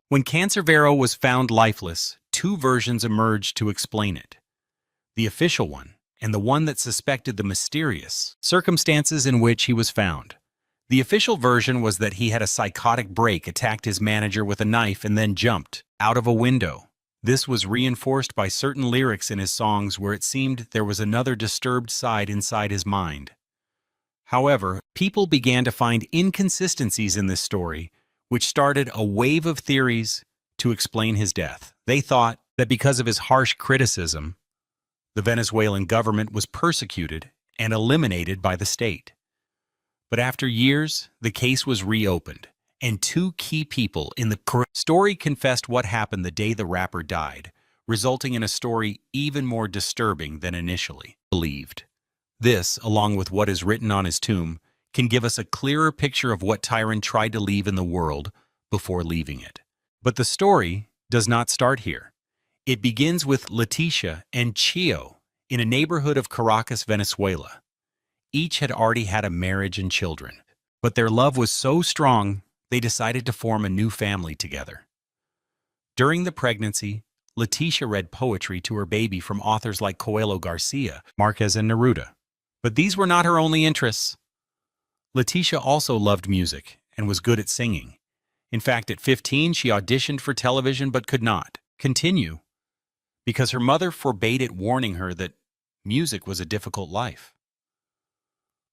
When Canserbero was found lifeless, two versions emerged to explain it. The official one, and the one that suspected the mysterious circumstances in which he was found. The official version was that he had a psychotic break, attacked his manager with a knife, and then jumped out of a window. This was reinforced by certain lyrics in his songs where it seemed there was another disturbed side inside his mind. However, people began to find inconsistencies in this story, which started a wave of theories to explain his death. They thought that because of his harsh criticism, the Venezuelan government was persecuted and eliminated by the state. But after years, the case was reopened, and two key people in the story confessed what happened the day the rapper died, resulting in a story even more disturbing than initially believed. This, along with what is written on his tomb, can give us a clearer picture of what Tyron tried to leave in the world before leaving it. But the story does not start here. It begins with Leticia and Chio in a neighborhood of Caracas, Venezuela. Each had already had a marriage and children, but their love was so strong they decided to form a new family together. During the pregnancy, Leticia read poetry to her baby from authors like Coelho Garcia, Marquez, and Neruda. But these were not her only interests. Leticia also loved music and was good at singing. In fact, at 15, she auditioned for television but could not continue because her mother forbade it, warning her that music was a difficult life.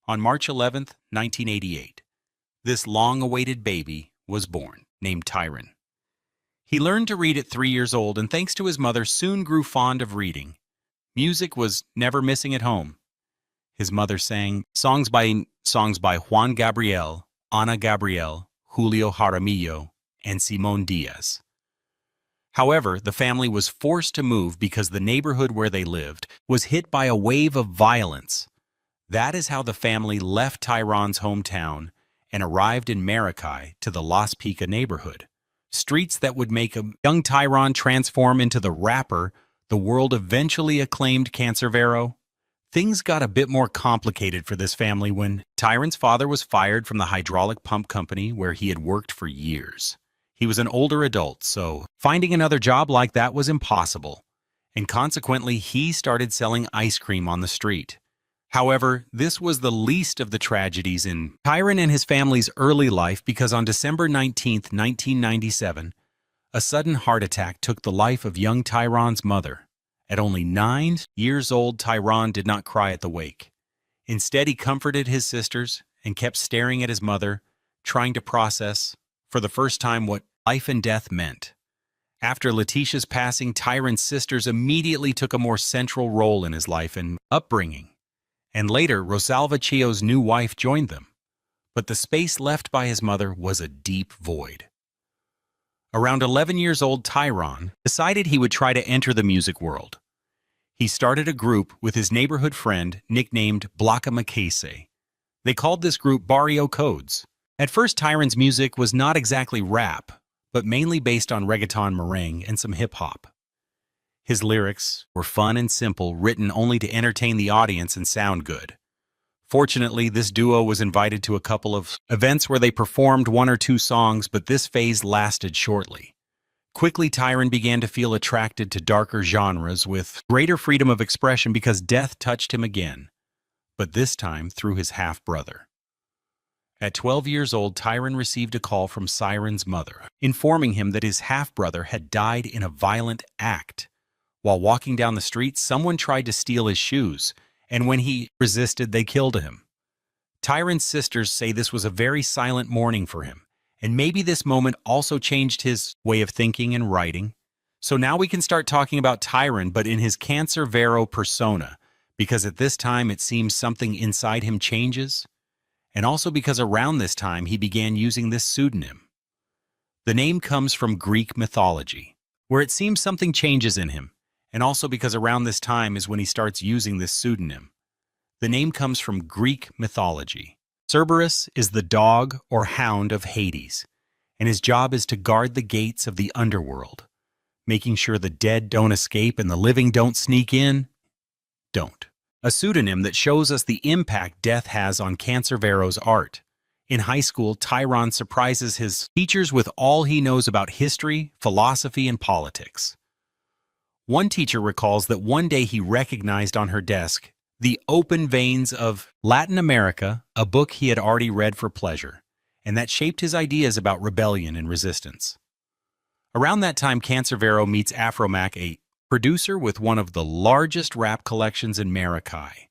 On March 11, 1988, this long-awaited baby was born, named Tyron. He learned to read at 3 years old, and thanks to his mother, soon grew fond of reading. Music was never missing at home. His mother sang songs by Juan Gabriel, Ana Gabriel, Julio Jaramillo, and Simon Diaz. However, the family was forced to move because the neighborhood where they lived was hit by a wave of violence. That is how the family left Tyron's hometown and arrived in Maracay to the Las Picas neighborhood, streets that would make a young Tyron transform into the rapper the world eventually acclaimed Canserbero. Things got a bit more complicated for this family when Tyron's father was fired from the hydraulic pump company where he had worked for years. He was an older adult, so finding another job like that was impossible, and consequently he started selling ice cream on the street. However, this was the least of the tragedies in Tyron and his family's early life, because on December 19, 1997, a sudden heart attack took the life of young Tyron's mother. At only 9 years old, Tyron did not cry at the wake. Instead, he comforted his sisters and kept staring at his mother, trying to process, for the first time, what life and death meant. After Leticia's passing, Tyron's sisters immediately took a more central role in his life and upbringing. And later, Rosalva Chio's new wife joined them. But the space left by his mother was a deep void. Around 11 years old, Tyron decided he would try to enter the music world. He started a group with his neighborhood friend nicknamed Blanca Macase. They called this group Barrio Codes. At first, Tyron's music was not exactly rap, but mainly based on reggaeton, merengue, and some hip-hop. His lyrics were fun and simple, written only to entertain the audience and sound good. Fortunately, this duo was invited to a couple of events where they performed 1 or 2 songs, but this phase lasted shortly. Quickly, Tyron began to feel attracted to darker genres with greater freedom of expression because death touched him again, but this time through his half-brother. At 12 years old, Tyron received a call from Siren's mother, informing him that his half-brother had died in a violent act. While walking down the street, someone tried to steal his shoes, and when he resisted, they killed him. Tyron's sisters say this was a very silent morning for him, and maybe this moment also changed his way of thinking and writing. So now we can start talking about Tyron, but in his Canserbero persona, because at this time it seems something inside him changes, and also because around this time he began using this pseudonym. The name comes from Greek mythology, where it seems something changes in him, and also because around this time is when he starts using this pseudonym. The name comes from Greek mythology. Cerberus is the dog or hound of Hades, and his job is to guard the gates of the underworld, making sure the dead don't escape and the living don't sneak in. Don't. A pseudonym that shows us the impact death has on Canserbero's art. In high school, Tyron surprises his teachers with all he knows about history, philosophy, and politics. One teacher recalls that one day he recognized on her desk The Open Veins of Latin America, a book he had already read for pleasure, and that shaped his ideas about rebellion and resistance. Around that time, Canserbero meets Afromac, a producer with one of the largest rap collections in Maracay.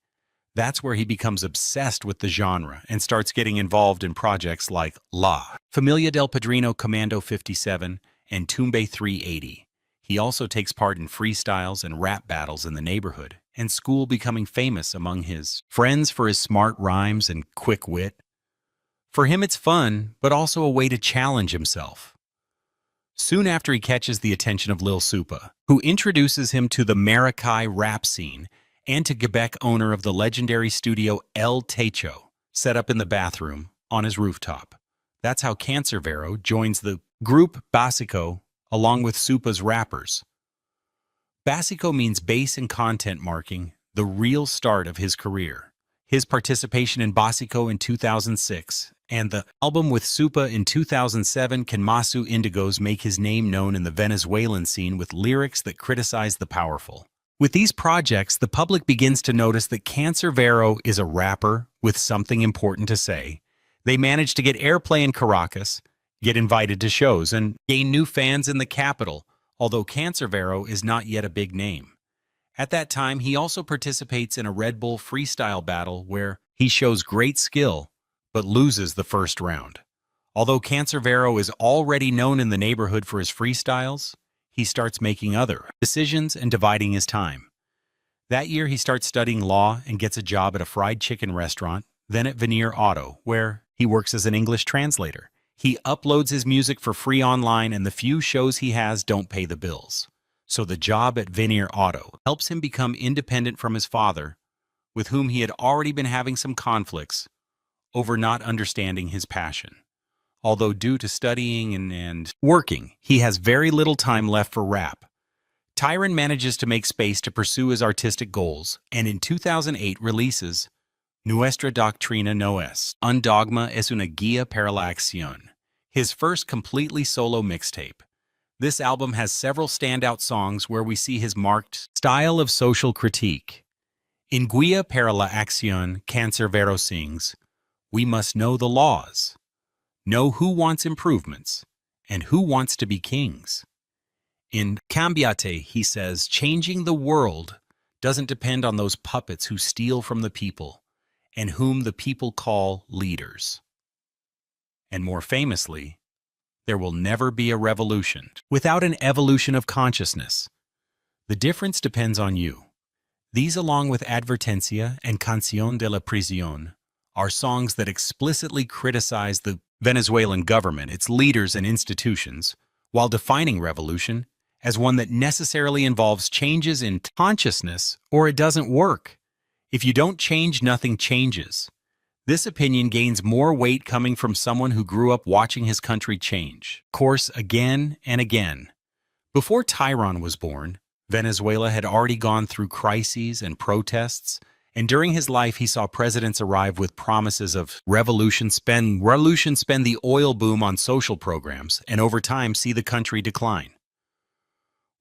That's where he becomes obsessed with the genre and starts getting involved in projects like La Familia del Padrino Commando 57 and Tumbe 380. He also takes part in freestyles and rap battles in the neighborhood and school, becoming famous among his friends for his smart rhymes and quick wit. For him, it's fun, but also a way to challenge himself. Soon after, he catches the attention of Lil Supa, who introduces him to the Maracay rap scene and to Quebec owner of the legendary studio El Techo, set up in the bathroom on his rooftop. That's how Canserbero joins the group Basico along with Supa's rappers. Basico means bass and content, marking the real start of his career. His participation in Basico in 2006 and the album with Supa in 2007, Can Masu Indigos, make his name known in the Venezuelan scene with lyrics that criticize the powerful. With these projects, the public begins to notice that Canserbero is a rapper with something important to say. They manage to get airplay in Caracas, get invited to shows, and gain new fans in the capital, although Canserbero is not yet a big name. At that time, he also participates in a Red Bull freestyle battle where he shows great skill, but loses the first round. Although Canserbero is already known in the neighborhood for his freestyles, he starts making other decisions and dividing his time. That year, he starts studying law and gets a job at a fried chicken restaurant, then at Veneer Auto, where he works as an English translator. He uploads his music for free online, and the few shows he has don't pay the bills. So the job at Veneer Auto helps him become independent from his father, with whom he had already been having some conflicts over not understanding his passion. Although due to studying and working, he has very little time left for rap. Tyron manages to make space to pursue his artistic goals, and in 2008 releases Nuestra Doctrina no es un dogma, es una guía para la acción, his first completely solo mixtape. This album has several standout songs where we see his marked style of social critique. In Guía para la Acción, Canserbero sings, "We must know the laws, know who wants improvements, and who wants to be kings." In Cambiate, he says, changing the world doesn't depend on those puppets who steal from the people and whom the people call leaders. And more famously, there will never be a revolution without an evolution of consciousness. The difference depends on you. These, along with Advertencia and Canción de la Prisión, are songs that explicitly criticize the Venezuelan government, its leaders and institutions, while defining revolution as one that necessarily involves changes in consciousness, or it doesn't work. If you don't change, nothing changes. This opinion gains more weight coming from someone who grew up watching his country change course again and again. Before Tyron was born, Venezuela had already gone through crises and protests, and during his life he saw presidents arrive with promises of revolution, spend the oil boom on social programs, and over time see the country decline.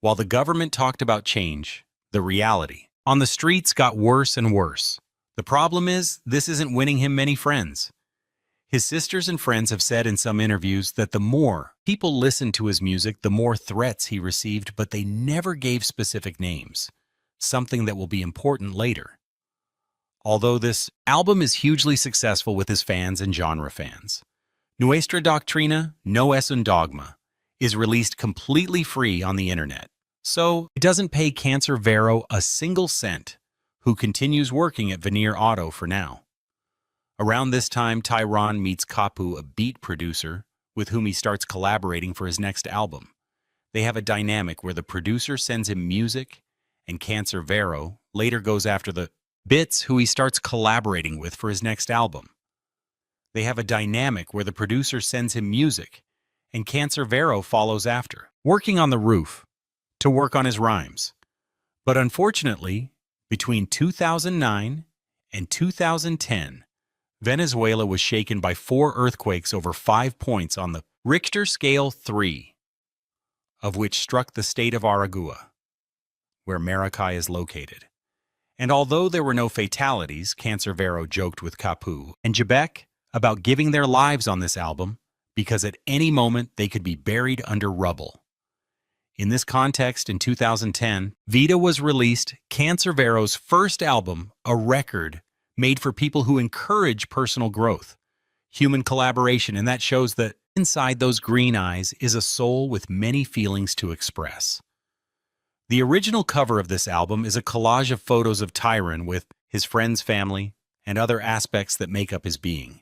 While the government talked about change, the reality on the streets got worse and worse. The problem is, this isn't winning him many friends. His sisters and friends have said in some interviews that the more people listened to his music, the more threats he received, but they never gave specific names, something that will be important later. Although this album is hugely successful with his fans and genre fans, Nuestra Doctrina no es un dogma is released completely free on the internet, so it doesn't pay Canserbero a single cent, who continues working at Veneer Auto for now. Around this time, Tyron meets Kapu, a beat producer, with whom he starts collaborating for his next album. They have a dynamic where the producer sends him music, and Canserbero later goes after the bits who he starts collaborating with for his next album. They have a dynamic where the producer sends him music, and Canserbero follows after, working on the roof to work on his rhymes. But unfortunately, between 2009 and 2010, Venezuela was shaken by 4 earthquakes over 5 points on the Richter scale 3, of which struck the state of Aragua, where Maracay is located. And although there were no fatalities, Canserbero joked with Capu and Jebek about giving their lives on this album because at any moment they could be buried under rubble. In this context, in 2010, Vida was released, Canserbero's first album, a record made for people who encourage personal growth, human collaboration, and that shows that inside those green eyes is a soul with many feelings to express. The original cover of this album is a collage of photos of Tyron with his friends, family, and other aspects that make up his being.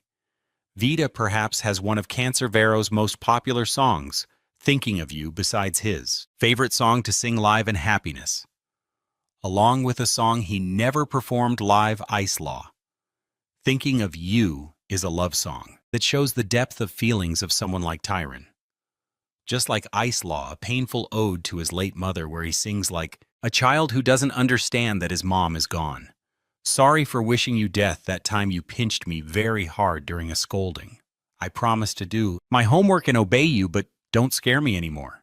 Vida perhaps has one of Canserbero's most popular songs, Thinking of You, besides his favorite song to sing live and Happiness, along with a song he never performed live, Ice Law. Thinking of You is a love song that shows the depth of feelings of someone like Tyron. Just like Ice Law, a painful ode to his late mother where he sings like a child who doesn't understand that his mom is gone. Sorry for wishing you death that time you pinched me very hard during a scolding. I promised to do my homework and obey you, but don't scare me anymore.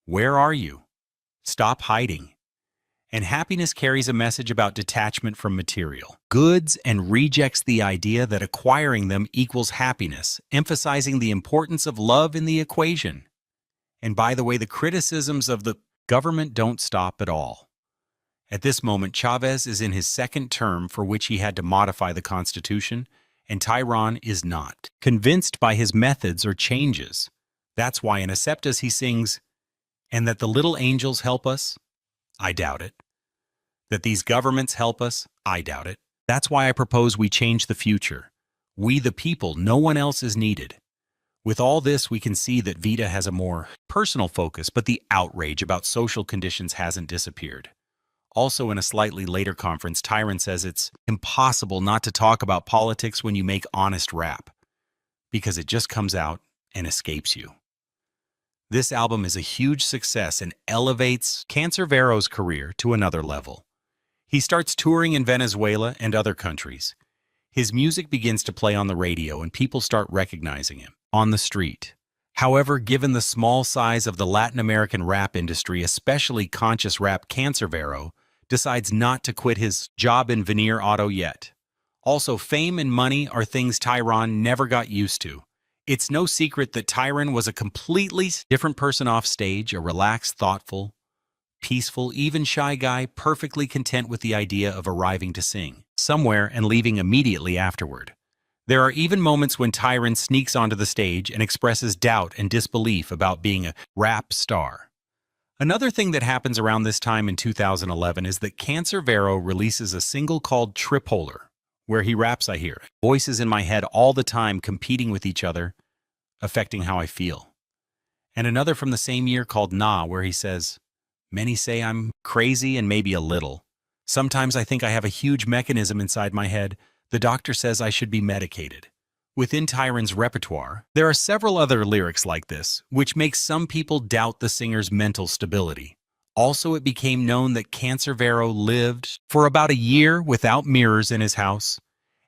Where are you? Stop hiding. And Happiness carries a message about detachment from material goods and rejects the idea that acquiring them equals happiness, emphasizing the importance of love in the equation. And by the way, the criticisms of the government don't stop at all. At this moment, Chavez is in his second term for which he had to modify the Constitution, and Tyron is not convinced by his methods or changes. That's why in Aceptas he sings, "And that the little angels help us? I doubt it. That these governments help us? I doubt it. That's why I propose we change the future. We the people, no one else is needed." With all this, we can see that Vida has a more personal focus, but the outrage about social conditions hasn't disappeared. Also, in a slightly later conference, Tyron says it's impossible not to talk about politics when you make honest rap, because it just comes out and escapes you. This album is a huge success and elevates Canserbero's career to another level. He starts touring in Venezuela and other countries. His music begins to play on the radio and people start recognizing him on the street. However, given the small size of the Latin American rap industry, especially conscious rap, Canserbero decides not to quit his job in Veneer Auto yet. Also, fame and money are things Tyron never got used to. It's no secret that Tyron was a completely different person off stage, a relaxed, thoughtful, peaceful, even shy guy, perfectly content with the idea of arriving to sing somewhere and leaving immediately afterward. There are even moments when Tyron sneaks onto the stage and expresses doubt and disbelief about being a rap star. Another thing that happens around this time in 2011 is that Canserbero releases a single called Tripolar, where he raps, "I hear voices in my head all the time competing with each other, affecting how I feel." And another from the same year called Nah, where he says, "Many say I'm crazy and maybe a little. Sometimes I think I have a huge mechanism inside my head. The doctor says I should be medicated." Within Tyron's repertoire, there are several other lyrics like this, which makes some people doubt the singer's mental stability. Also, it became known that Canserbero lived for about a year without mirrors in his house,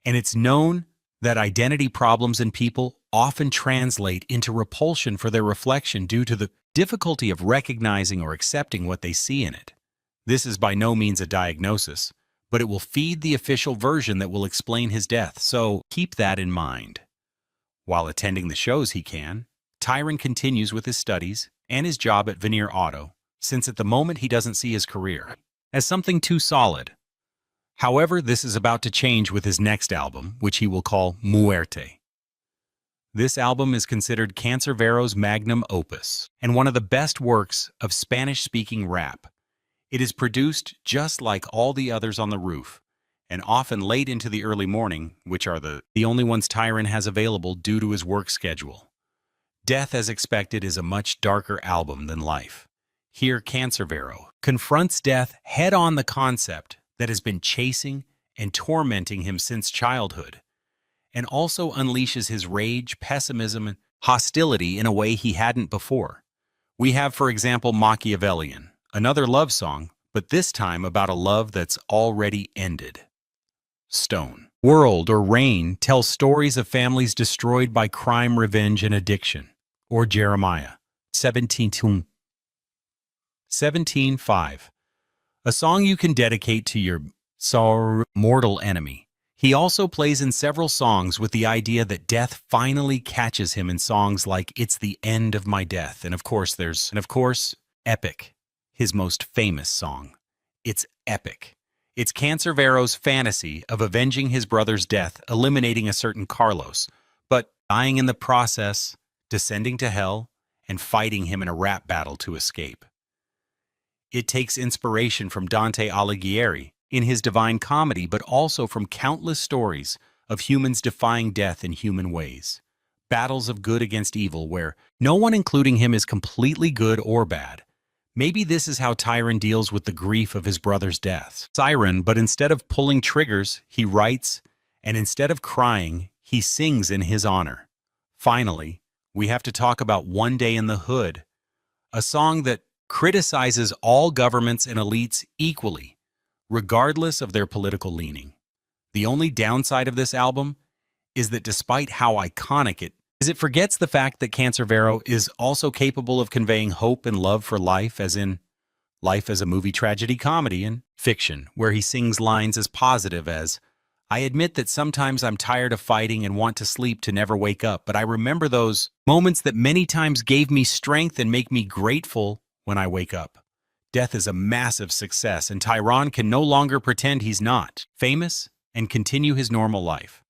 and it's known that identity problems in people often translate into repulsion for their reflection due to the difficulty of recognizing or accepting what they see in it. This is by no means a diagnosis, but it will feed the official version that will explain his death, so keep that in mind. While attending the shows he can, Tyron continues with his studies and his job at Veneer Auto, since at the moment he doesn't see his career as something too solid. However, this is about to change with his next album, which he will call Muerte. This album is considered Canserbero's magnum opus and one of the best works of Spanish-speaking rap. It is produced just like all the others on the roof, and often late into the early morning, which are the only ones Tyron has available due to his work schedule. Death, as expected, is a much darker album than life. Here, Canserbero confronts death head-on, the concept that has been chasing and tormenting him since childhood, and also unleashes his rage, pessimism, and hostility in a way he hadn't before. We have, for example, Machiavellian, another love song, but this time about a love that's already ended. Stone. World or Reign tells stories of families destroyed by crime, revenge, and addiction. Or Jeremiah 17:5. A song you can dedicate to your mortal enemy. He also plays in several songs with the idea that death finally catches him in songs like It's the End of My Death. And of course, Epic, his most famous song. It's epic. It's Canserbero's fantasy of avenging his brother's death, eliminating a certain Carlos, but dying in the process, descending to hell, and fighting him in a rap battle to escape. It takes inspiration from Dante Alighieri in his Divine Comedy, but also from countless stories of humans defying death in human ways. Battles of good against evil where no one including him is completely good or bad. Maybe this is how Tyron deals with the grief of his brother's death. Siren, but instead of pulling triggers, he writes, and instead of crying, he sings in his honor. Finally, we have to talk about One Day in the Hood, a song that criticizes all governments and elites equally, regardless of their political leaning. The only downside of this album is that despite how iconic it is, it forgets the fact that Canserbero is also capable of conveying hope and love for life, as in life as a movie tragedy comedy and fiction, where he sings lines as positive as, I admit that sometimes I'm tired of fighting and want to sleep to never wake up, but I remember those moments that many times gave me strength and make me grateful when I wake up. Death is a massive success, and Tyron can no longer pretend he's not famous and continue his normal life.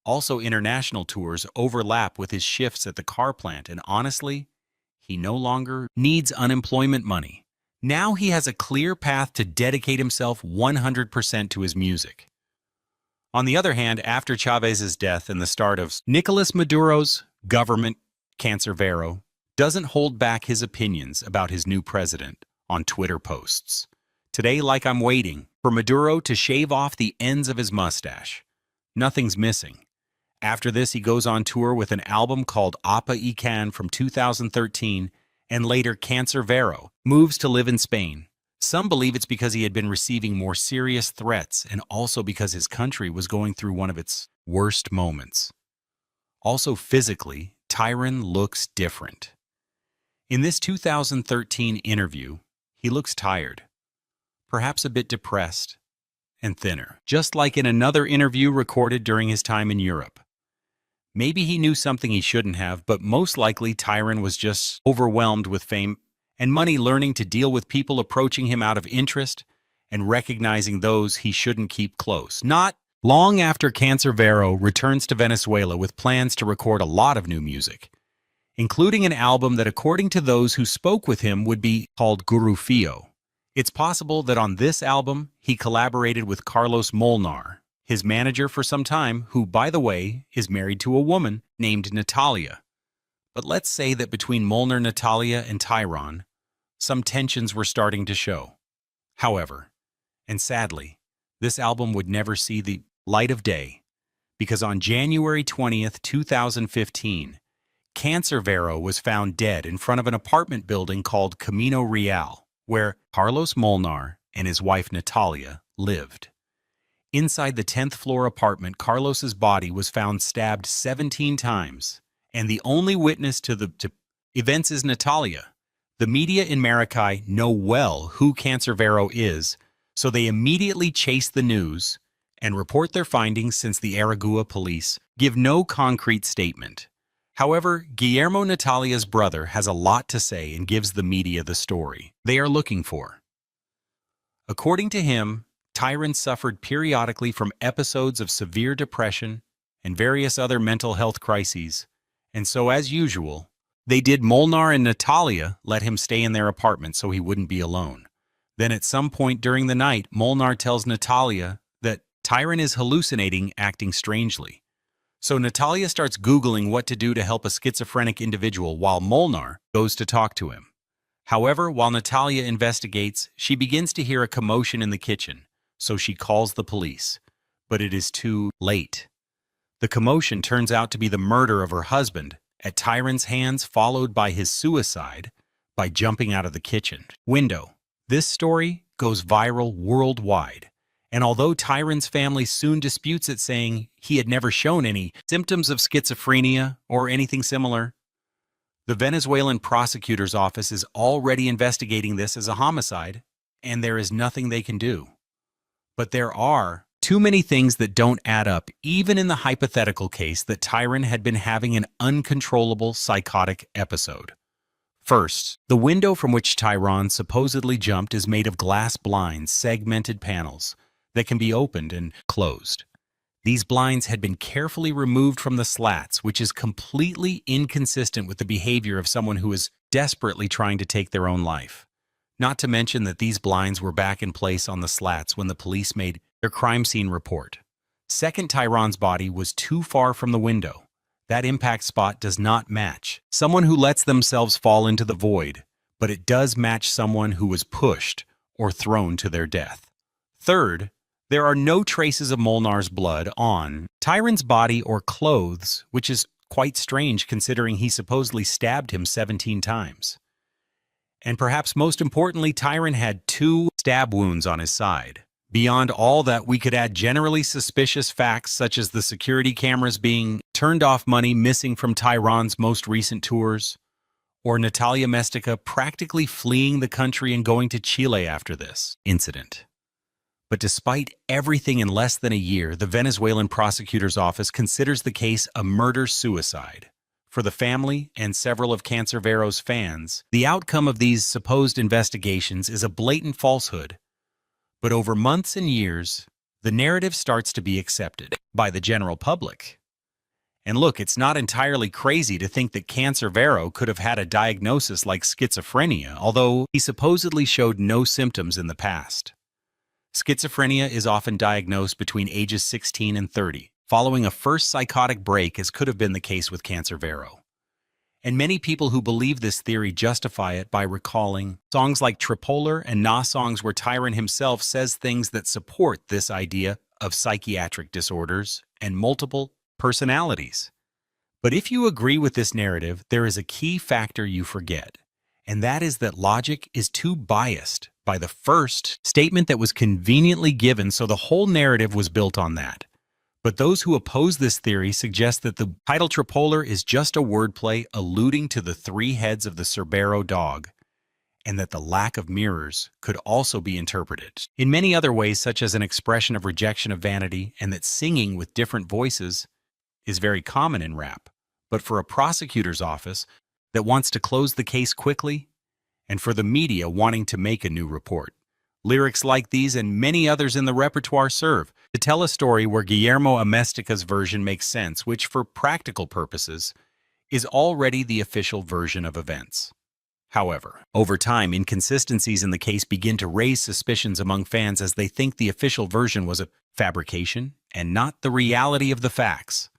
Also, international tours overlap with his shifts at the car plant, and honestly, he no longer needs unemployment money. Now he has a clear path to dedicate himself 100% to his music. On the other hand, after Chavez's death and the start of Nicolas Maduro's government, Canserbero doesn't hold back his opinions about his new president on Twitter posts. Today, like I'm waiting for Maduro to shave off the ends of his mustache. Nothing's missing. After this, he goes on tour with an album called Apa y Can from 2013, and later Canserbero moves to live in Spain. Some believe it's because he had been receiving more serious threats and also because his country was going through one of its worst moments. Also physically, Tyron looks different. In this 2013 interview, he looks tired, perhaps a bit depressed, and thinner, just like in another interview recorded during his time in Europe. Maybe he knew something he shouldn't have, but most likely Tyron was just overwhelmed with fame and money, learning to deal with people approaching him out of interest and recognizing those he shouldn't keep close. Not long after Canserbero returns to Venezuela with plans to record a lot of new music, including an album that, according to those who spoke with him, would be called Guru Fio. It's possible that on this album, he collaborated with Carlos Molnar, his manager for some time, who, by the way, is married to a woman named Natalia. But let's say that between Molnar, Natalia, and Tyron, some tensions were starting to show. However, and sadly, this album would never see the light of day, because on January 20th, 2015, Canserbero was found dead in front of an apartment building called Camino Real, where Carlos Molnar and his wife Natalia lived. Inside the 10th floor apartment, Carlos's body was found stabbed 17 times, and the only witness to the events is Natalia. The media in Maracay know well who Canserbero is, so they immediately chase the news and report their findings, since the Aragua police give no concrete statement. However, Guillermo, Natalia's brother, has a lot to say and gives the media the story they are looking for. According to him, Tyron suffered periodically from episodes of severe depression and various other mental health crises, and so, as usual, they did Molnar and Natalia let him stay in their apartment so he wouldn't be alone. Then at some point during the night, Molnar tells Natalia that Tyron is hallucinating, acting strangely. So Natalia starts Googling what to do to help a schizophrenic individual while Molnar goes to talk to him. However, while Natalia investigates, she begins to hear a commotion in the kitchen, so she calls the police. But it is too late. The commotion turns out to be the murder of her husband at Tyron's hands, followed by his suicide by jumping out of the kitchen window. This story goes viral worldwide, And although Tyron's family soon disputes it, saying he had never shown any symptoms of schizophrenia or anything similar, the Venezuelan prosecutor's office is already investigating this as a homicide, and there is nothing they can do. But there are too many things that don't add up, even in the hypothetical case that Tyron had been having an uncontrollable psychotic episode. First, the window from which Tyron supposedly jumped is made of glass blinds, segmented panels, that can be opened and closed. These blinds had been carefully removed from the slats, which is completely inconsistent with the behavior of someone who is desperately trying to take their own life. Not to mention that these blinds were back in place on the slats when the police made their crime scene report. Second, Tyron's body was too far from the window. That impact spot does not match someone who lets themselves fall into the void, but it does match someone who was pushed or thrown to their death. Third, there are no traces of Molnar's blood on Tyron's body or clothes, which is quite strange considering he supposedly stabbed him 17 times. And perhaps most importantly, Tyron had 2 stab wounds on his side. Beyond all that, we could add generally suspicious facts such as the security cameras being turned off, money missing from Tyron's most recent tours, or Natalia Mestica practically fleeing the country and going to Chile after this incident. But despite everything, in less than a year, the Venezuelan prosecutor's office considers the case a murder-suicide. For the family and several of Canserbero's fans, the outcome of these supposed investigations is a blatant falsehood. But over months and years, the narrative starts to be accepted by the general public. And look, it's not entirely crazy to think that Canserbero could have had a diagnosis like schizophrenia, although he supposedly showed no symptoms in the past. Schizophrenia is often diagnosed between ages 16 and 30, following a first psychotic break, as could have been the case with Canserbero. And many people who believe this theory justify it by recalling songs like Tripolar and Na songs where Tyron himself says things that support this idea of psychiatric disorders and multiple personalities. But if you agree with this narrative, there is a key factor you forget, and that is that logic is too biased by the first statement that was conveniently given, so the whole narrative was built on that. But those who oppose this theory suggest that the title Tripolar is just a wordplay alluding to the 3 heads of the Canserbero dog, and that the lack of mirrors could also be interpreted in many other ways, such as an expression of rejection of vanity, and that singing with different voices is very common in rap. But for a prosecutor's office that wants to close the case quickly, and for the media wanting to make a new report, lyrics like these and many others in the repertoire serve to tell a story where Guillermo Amestica's version makes sense, which for practical purposes is already the official version of events. However, over time, inconsistencies in the case begin to raise suspicions among fans as they think the official version was a fabrication and not the reality of the facts.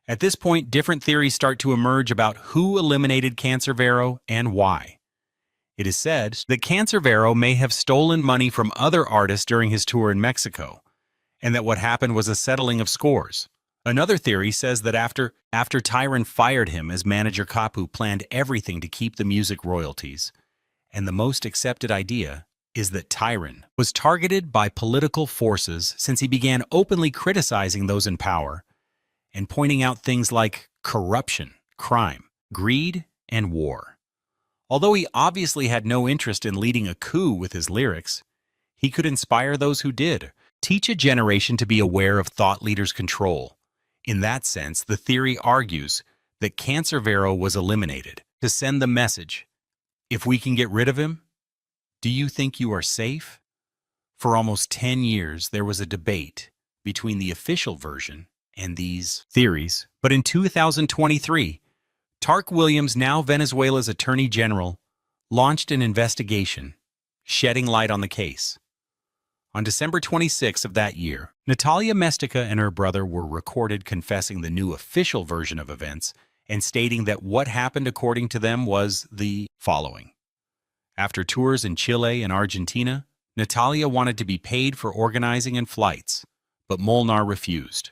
At this point, different theories start to emerge about who eliminated Canserbero and why. It is said that Canserbero may have stolen money from other artists during his tour in Mexico, and that what happened was a settling of scores. Another theory says that after Tyron fired him, as manager Capu planned everything to keep the music royalties. And the most accepted idea is that Tyron was targeted by political forces since he began openly criticizing those in power and pointing out things like corruption, crime, greed, and war. Although he obviously had no interest in leading a coup with his lyrics, he could inspire those who did, teach a generation to be aware of thought leaders' control. In that sense, the theory argues that Canserbero was eliminated to send the message, if we can get rid of him, do you think you are safe? For almost 10 years, there was a debate between the official version and these theories, but in 2023, Tark Williams, now Venezuela's Attorney General, launched an investigation, shedding light on the case. On December 26 of that year, Natalia Mestica and her brother were recorded confessing the new official version of events and stating that what happened according to them was the following. After tours in Chile and Argentina, Natalia wanted to be paid for organizing and flights, but Molnar refused.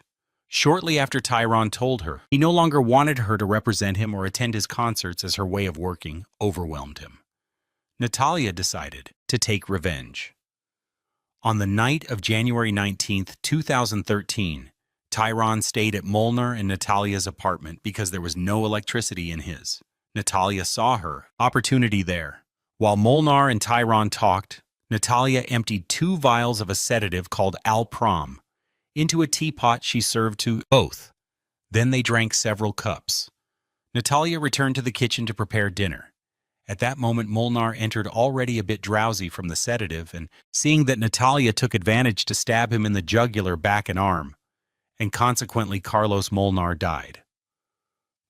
Shortly after Tyron told her he no longer wanted her to represent him or attend his concerts as her way of working overwhelmed him, Natalia decided to take revenge. On the night of January 19th, 2013, Tyron stayed at Molnar and Natalia's apartment because there was no electricity in his. Natalia saw her opportunity there. While Molnar and Tyron talked, Natalia emptied 2 vials of a sedative called Alprom into a teapot she served to both. Then they drank several cups. Natalia returned to the kitchen to prepare dinner. At that moment, Molnar entered already a bit drowsy from the sedative, and seeing that Natalia took advantage to stab him in the jugular, back, and arm, and consequently Carlos Molnar died.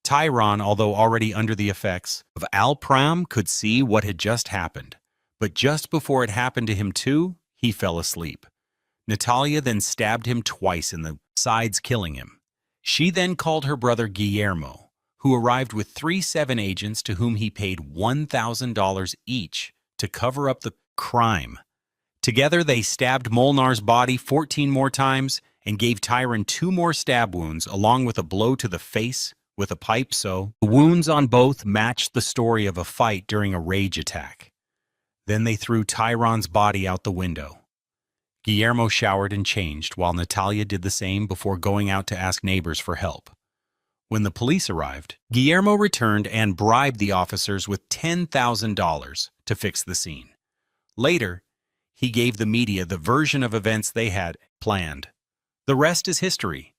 Tyron, although already under the effects of Alprom, could see what had just happened, but just before it happened to him too, he fell asleep. Natalia then stabbed him twice in the sides, killing him. She then called her brother Guillermo, who arrived with 3 7 agents to whom he paid $1,000 each to cover up the crime. Together, they stabbed Molnar's body 14 more times and gave Tyron 2 more stab wounds, along with a blow to the face with a pipe. So the wounds on both matched the story of a fight during a rage attack. Then they threw Tyron's body out the window. Guillermo showered and changed, while Natalia did the same before going out to ask neighbors for help. When the police arrived, Guillermo returned and bribed the officers with $10,000 to fix the scene. Later, he gave the media the version of events they had planned. The rest is history.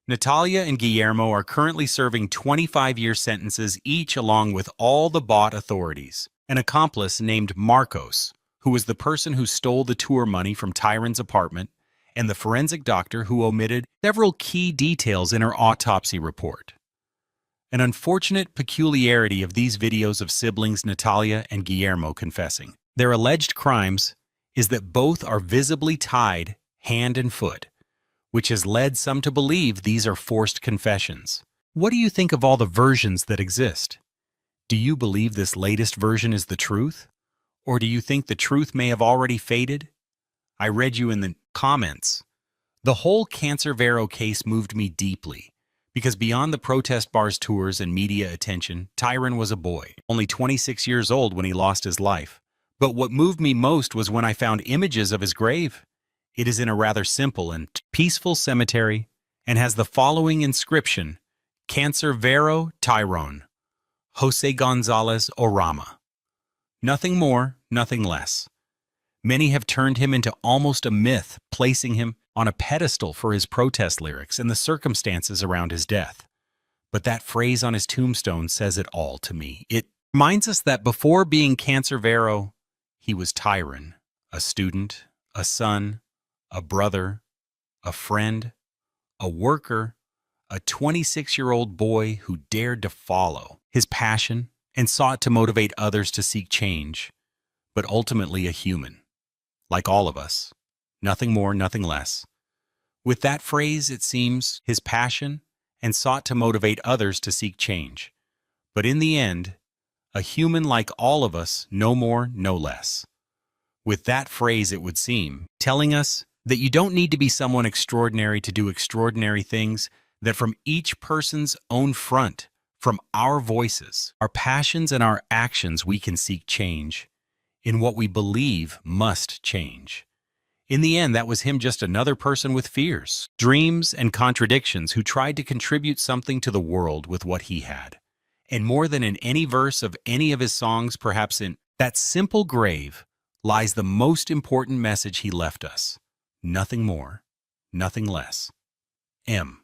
Natalia and Guillermo are currently serving 25-year sentences each, along with all the bought authorities. An accomplice named Marcos, who was the person who stole the tour money from Tyron's apartment, and the forensic doctor who omitted several key details in her autopsy report. An unfortunate peculiarity of these videos of siblings Natalia and Guillermo confessing their alleged crimes is that both are visibly tied hand and foot, which has led some to believe these are forced confessions. What do you think of all the versions that exist? Do you believe this latest version is the truth? Or do you think the truth may have already faded? I read you in the comments. The whole Canserbero case moved me deeply, because beyond the protest bars, tours, and media attention, Tyron was a boy, only 26 years old when he lost his life. But what moved me most was when I found images of his grave. It is in a rather simple and peaceful cemetery and has the following inscription: Canserbero, Tyron, Jose Gonzalez Orama. Nothing more, nothing less. Many have turned him into almost a myth, placing him on a pedestal for his protest lyrics and the circumstances around his death. But that phrase on his tombstone says it all to me. It reminds us that before being Canserbero, he was Tyron, a student, a son, a brother, a friend, a worker, a 26-year-old boy who dared to follow his passion and sought to motivate others to seek change, but ultimately a human, like all of us, nothing more, nothing less. With that phrase, it seems, his passion, and sought to motivate others to seek change, but in the end, a human like all of us, no more, no less. With that phrase, it would seem, telling us that you don't need to be someone extraordinary to do extraordinary things, that from each person's own front, from our voices, our passions, and our actions, we can seek change in what we believe must change. In the end, that was him, just another person with fears, dreams, and contradictions who tried to contribute something to the world with what he had. And more than in any verse of any of his songs, perhaps in that simple grave lies the most important message he left us. Nothing more, nothing less. M.